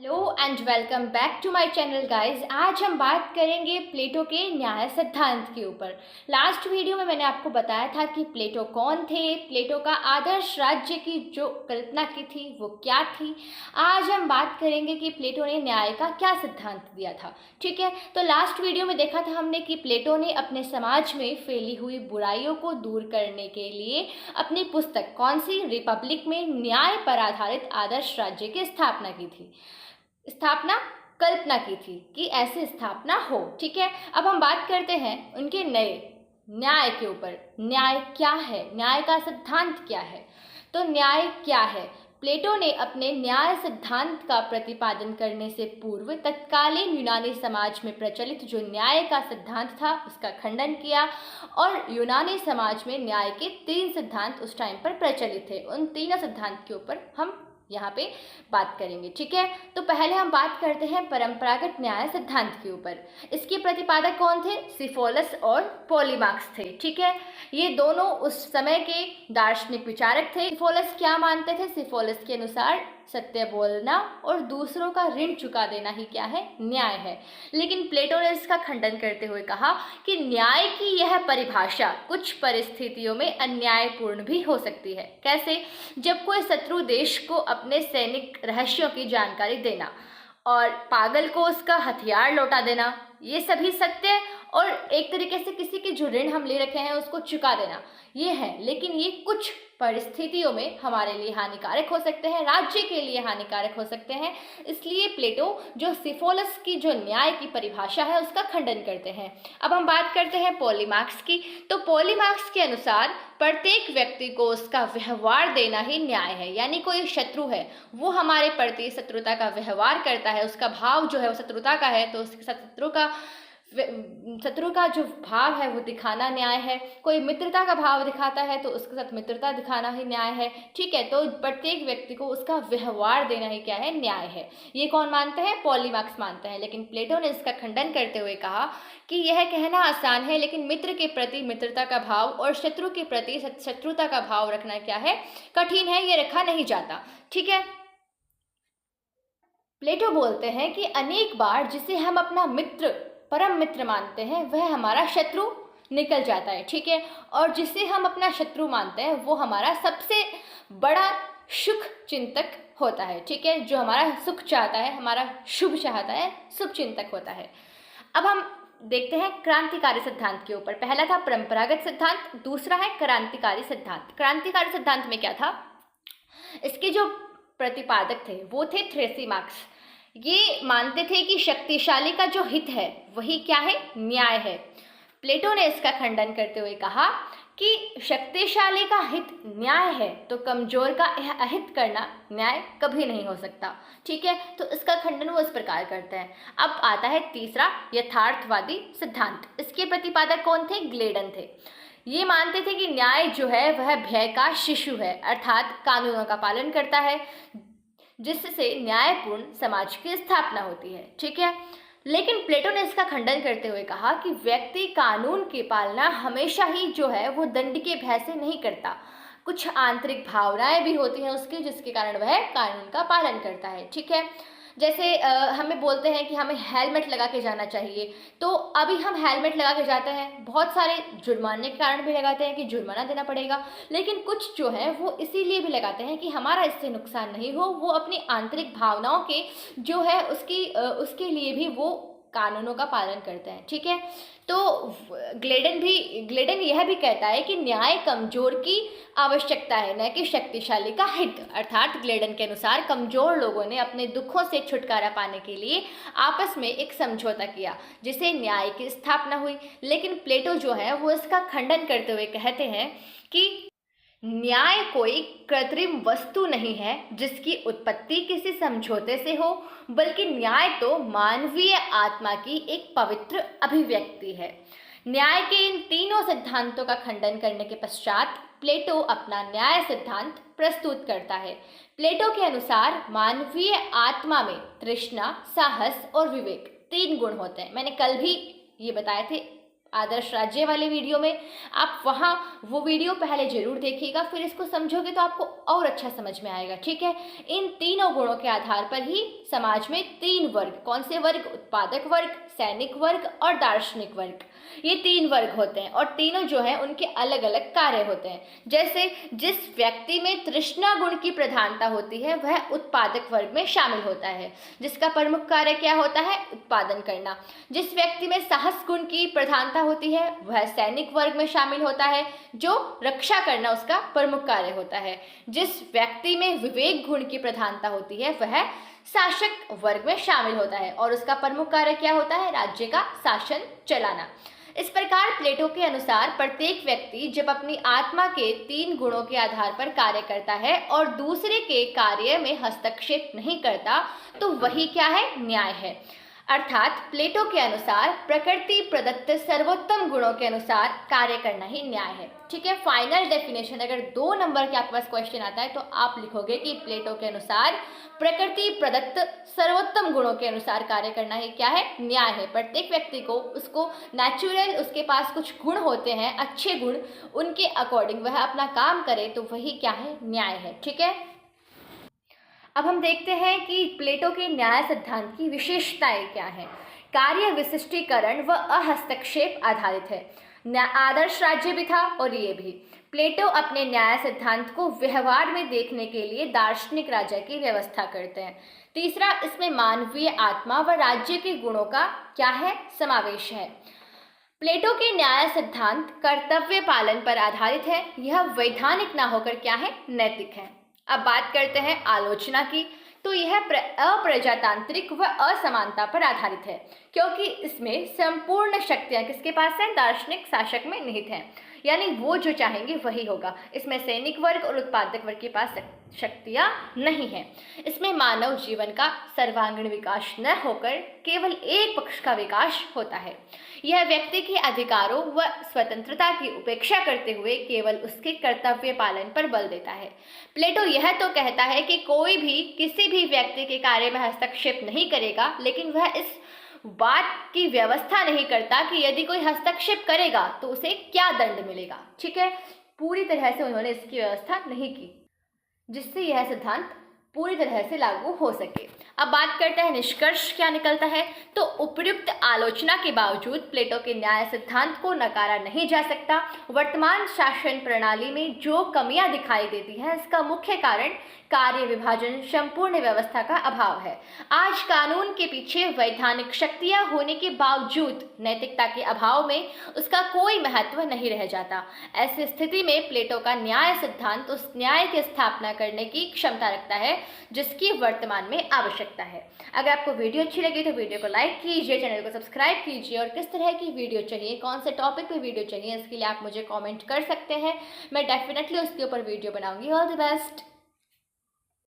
Hello and welcome back to my channel guys. आज हम बात करेंगे प्लेटो के न्याय सिद्धांत के ऊपर। लास्ट वीडियो में मैंने आपको बताया था कि प्लेटो कौन थे, प्लेटो का आदर्श राज्य की जो कल्पना की थी वो क्या थी। आज हम बात करेंगे कि प्लेटो ने न्याय का क्या सिद्धांत दिया था। ठीक है, तो लास्ट वीडियो में देखा था हमने कि प्लेटो ने अपने समाज में फैली हुई बुराइयों को दूर करने के लिए अपनी पुस्तक कौन सी, रिपब्लिक में न्याय पर आधारित आदर्श राज्य की स्थापना की थी। कल्पना की थी कि ऐसी स्थापना हो। ठीक है, अब हम बात करते हैं उनके नए न्याय के ऊपर। न्याय क्या है, न्याय का सिद्धांत क्या है। तो न्याय क्या है, प्लेटो ने अपने न्याय सिद्धांत का प्रतिपादन करने से पूर्व तत्कालीन यूनानी समाज में प्रचलित जो न्याय का सिद्धांत था उसका खंडन किया। और यूनानी समाज में न्याय के 3 सिद्धांत उस टाइम पर प्रचलित थे। उन तीनों सिद्धांत के ऊपर हम यहाँ पे बात करेंगे। ठीक है, तो पहले हम बात करते हैं परंपरागत न्याय सिद्धांत के ऊपर। इसके प्रतिपादक कौन थे? सिफोलस और पॉलीमार्क्स थे। ठीक है, ये दोनों उस समय के दार्शनिक विचारक थे। सिफोलस क्या मानते थे? सिफोलस के अनुसार सत्य बोलना और दूसरों का ऋण चुका देना ही क्या है? न्याय है। लेकिन प्लेटो ने इसका खंडन करते हुए कहा कि न्याय की यह परिभाषा कुछ परिस्थितियों में अन्यायपूर्ण भी हो सकती है। कैसे? जब कोई शत्रु देश को अपने सैनिक रहस्यों की जानकारी देना और पागल को उसका हथियार लौटा देना, ये सभी सत्य और एक तरीके से किसी के जो ऋण हम ले रखे हैं उसको चुका देना, ये है। लेकिन ये कुछ परिस्थितियों में हमारे लिए हानिकारक हो सकते हैं, राज्य के लिए हानिकारक हो सकते हैं। इसलिए प्लेटो जो सिफोलस की जो न्याय की परिभाषा है उसका खंडन करते हैं। अब हम बात करते हैं पॉलीमार्क्स की। तो पॉलीमार्क्स के अनुसार प्रत्येक व्यक्ति को उसका व्यवहार देना ही न्याय है। यानी कोई शत्रु है, वो हमारे प्रति शत्रुता का व्यवहार करता है, उसका भाव जो है वो शत्रुता का है, तो उसके साथ शत्रु का जो भाव है वो दिखाना न्याय है। कोई मित्रता का भाव दिखाता है तो उसके साथ मित्रता दिखाना ही न्याय है। ठीक है, तो प्रत्येक व्यक्ति को उसका व्यवहार देना ही क्या है? न्याय है। ये कौन मानते हैं? पॉलीमार्क्स मानते हैं। लेकिन प्लेटो ने इसका खंडन करते हुए कहा कि यह कहना आसान है, लेकिन मित्र के प्रति मित्रता का भाव और शत्रु के प्रति शत्रुता का भाव रखना क्या है? कठिन है, ये रखा नहीं जाता। ठीक है, प्लेटो बोलते हैं कि अनेक बार जिसे हम अपना मित्र, परम मित्र मानते हैं वह हमारा शत्रु निकल जाता है। ठीक है, और जिसे हम अपना शत्रु मानते हैं वो हमारा सबसे बड़ा सुख चिंतक होता है। ठीक है, जो हमारा सुख चाहता है, हमारा शुभ चाहता है, शुभ चिंतक होता है। अब हम देखते हैं क्रांतिकारी सिद्धांत के ऊपर। पहला था परंपरागत सिद्धांत, दूसरा है क्रांतिकारी सिद्धांत। क्रांतिकारी सिद्धांत में क्या था? इसके जो प्रतिपादक थे वो थे थ्रेसिमार्क्स। ये मानते थे कि शक्तिशाली का जो हित है वही क्या है? न्याय है। प्लेटो ने इसका खंडन करते हुए कहा कि शक्तिशाली का हित न्याय है तो कमजोर का अहित करना न्याय कभी नहीं हो सकता। ठीक है, तो इसका खंडन वो इस प्रकार करते हैं। अब आता है तीसरा, यथार्थवादी सिद्धांत। इसके प्रतिपादक कौन थे? ग्लेडन थे। ये मानते थे कि न्याय जो है वह भय का शिशु है, अर्थात कानूनों का पालन करता है जिससे न्यायपूर्ण समाज की स्थापना होती है। ठीक है, लेकिन प्लेटो ने इसका खंडन करते हुए कहा कि व्यक्ति कानून की पालना हमेशा ही जो है वो दंड के भय से नहीं करता। कुछ आंतरिक भावनाएं भी होती हैं उसकी जिसके कारण वह कानून का पालन करता है। ठीक है, जैसे हमें बोलते हैं कि हमें हेलमेट लगा के जाना चाहिए, तो अभी हम हेलमेट लगा के जाते हैं, बहुत सारे जुर्माने के कारण भी लगाते हैं कि जुर्माना देना पड़ेगा। लेकिन कुछ जो है वो इसीलिए भी लगाते हैं कि हमारा इससे नुकसान नहीं हो, वो अपनी आंतरिक भावनाओं के जो है उसके लिए भी वो कानूनों का पालन करते हैं। ठीक है, तो ग्लेडन यह भी कहता है कि न्याय कमजोर की आवश्यकता है, न कि शक्तिशाली का हित। अर्थात ग्लेडन के अनुसार कमजोर लोगों ने अपने दुखों से छुटकारा पाने के लिए आपस में एक समझौता किया जिसे न्याय की स्थापना हुई। लेकिन प्लेटो जो है वो इसका खंडन करते हुए कहते हैं कि न्याय कोई कृत्रिम वस्तु नहीं है जिसकी उत्पत्ति किसी समझौते से हो, बल्कि न्याय तो मानवीय आत्मा की एक पवित्र अभिव्यक्ति है। न्याय के इन तीनों सिद्धांतों का खंडन करने के पश्चात प्लेटो अपना न्याय सिद्धांत प्रस्तुत करता है। प्लेटो के अनुसार मानवीय आत्मा में तृष्णा, साहस और विवेक 3 गुण होते हैं। मैंने कल भी ये बताए थे आदर्श राज्य वाले वीडियो में, आप वहाँ वो वीडियो पहले जरूर देखिएगा, फिर इसको समझोगे तो आपको और अच्छा समझ में आएगा। ठीक है, इन तीनों गुणों के आधार पर ही समाज में 3 वर्ग, कौन से वर्ग? उत्पादक वर्ग, सैनिक वर्ग और दार्शनिक वर्ग, ये 3 वर्ग होते हैं और तीनों जो है उनके अलग अलग कार्य होते हैं। जैसे जिस व्यक्ति में तृष्णा गुण की प्रधानता होती है वह उत्पादक वर्ग में शामिल होता है, जिसका प्रमुख कार्य क्या होता है? उत्पादन करना। जिस व्यक्ति में साहस गुण की प्रधानता होती है वह सैनिक वर्ग में शामिल होता है, जो रक्षा करना उसका प्रमुख कार्य होता है। जिस व्यक्ति में विवेक गुण की प्रधानता होती है वह शासक वर्ग में शामिल होता है और उसका प्रमुख कार्य क्या होता है? राज्य का शासन चलाना। इस प्रकार प्लेटो के अनुसार प्रत्येक व्यक्ति जब अपनी आत्मा के 3 गुणों के आधार पर कार्य करता है और दूसरे के कार्य में हस्तक्षेप नहीं करता तो वही क्या है? न्याय है। अर्थात प्लेटो के अनुसार प्रकृति प्रदत्त सर्वोत्तम गुणों के अनुसार कार्य करना ही न्याय है। ठीक है, फाइनल डेफिनेशन अगर 2 नंबर के आपके पास क्वेश्चन आता है तो आप लिखोगे कि प्लेटो के अनुसार प्रकृति प्रदत्त सर्वोत्तम गुणों के अनुसार कार्य करना ही क्या है? न्याय है। प्रत्येक व्यक्ति को उसको नेचुरल, उसके पास कुछ गुण होते हैं, अच्छे गुण, उनके अकॉर्डिंग वह अपना काम करे तो वही क्या है? न्याय है। ठीक है, अब हम देखते हैं कि प्लेटो के न्याय सिद्धांत की विशेषताएं क्या हैं। कार्य विशिष्टीकरण व अहस्तक्षेप आधारित है। आदर्श राज्य भी था और ये भी। प्लेटो अपने न्याय सिद्धांत को व्यवहार में देखने के लिए दार्शनिक राज्य की व्यवस्था करते हैं। तीसरा, इसमें मानवीय आत्मा व राज्य के गुणों का क्या है? समावेश है। प्लेटो के न्याय सिद्धांत कर्तव्य पालन पर आधारित है। यह वैधानिक ना होकर क्या है? नैतिक है। अब बात करते हैं आलोचना की, तो यह अप्रजातांत्रिक व असमानता पर आधारित है, क्योंकि इसमें संपूर्ण शक्तियां किसके पास हैं? दार्शनिक शासक में निहित हैं, यानी वो जो चाहेंगे वही होगा। इसमें सैनिक वर्ग और उत्पादक वर्ग के पास शक्तियां नहीं हैं। इसमें मानव जीवन का सर्वांगीण विकास न होकर केवल एक पक्ष का विकास होता है। यह व्यक्ति के अधिकारों व स्वतंत्रता की उपेक्षा करते हुए केवल उसके कर्तव्य पालन पर बल देता है। प्लेटो यह तो कहता है कि कोई भी किसी भी व्यक्ति के कार्य में हस्तक्षेप नहीं करेगा, लेकिन वह इस बात की व्यवस्था नहीं करता कि यदि कोई हस्तक्षेप करेगा तो उसे क्या दंड मिलेगा। ठीक है, पूरी तरह से उन्होंने इसकी व्यवस्था नहीं की जिससे यह सिद्धांत पूरी तरह से लागू हो सके। अब बात करते हैं निष्कर्ष क्या निकलता है। तो उपयुक्त आलोचना के बावजूद प्लेटो के न्याय सिद्धांत को नकारा नहीं जा सकता। वर्तमान शासन प्रणाली में जो कमियां दिखाई देती हैं इसका मुख्य कारण कार्य विभाजन, संपूर्ण व्यवस्था का अभाव है। आज कानून के पीछे वैधानिक शक्तियां होने के बावजूद नैतिकता के अभाव में उसका कोई महत्व नहीं रह जाता। ऐसी स्थिति में प्लेटो का न्याय सिद्धांत उस न्याय की स्थापना करने की क्षमता रखता है जिसकी वर्तमान में आवश्यकता है। अगर आपको वीडियो अच्छी लगी तो वीडियो को लाइक कीजिए, चैनल को सब्सक्राइब कीजिए और किस तरह की वीडियो चाहिए, कौन से टॉपिक पे वीडियो चाहिए, इसके लिए आप मुझे कमेंट कर सकते हैं। मैं डेफिनेटली उसके ऊपर वीडियो बनाऊंगी। All the best.